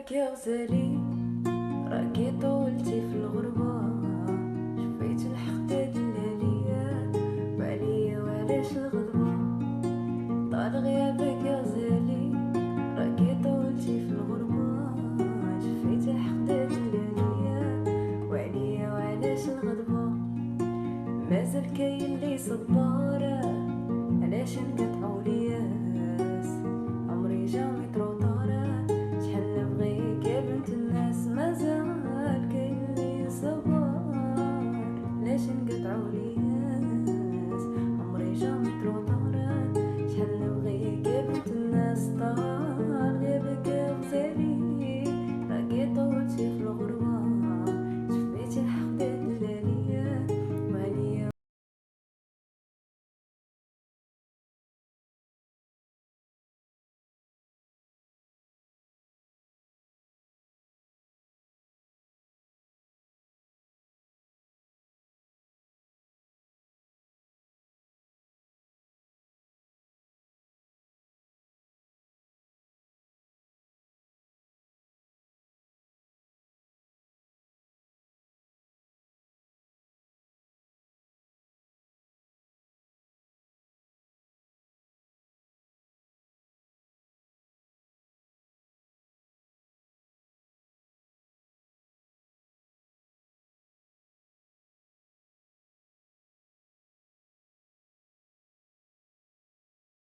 غيابك يا غزالي، راكي طولتي في الغربة، شفيت الحقد دلاليا وعليا وعلاش الغضبة. طال غيابك يا غزالي، راكي طولتي في الغربة، شفيت الحقد دلاليا وعليا وعلاش الغضبة. مازال كاين لي صبارة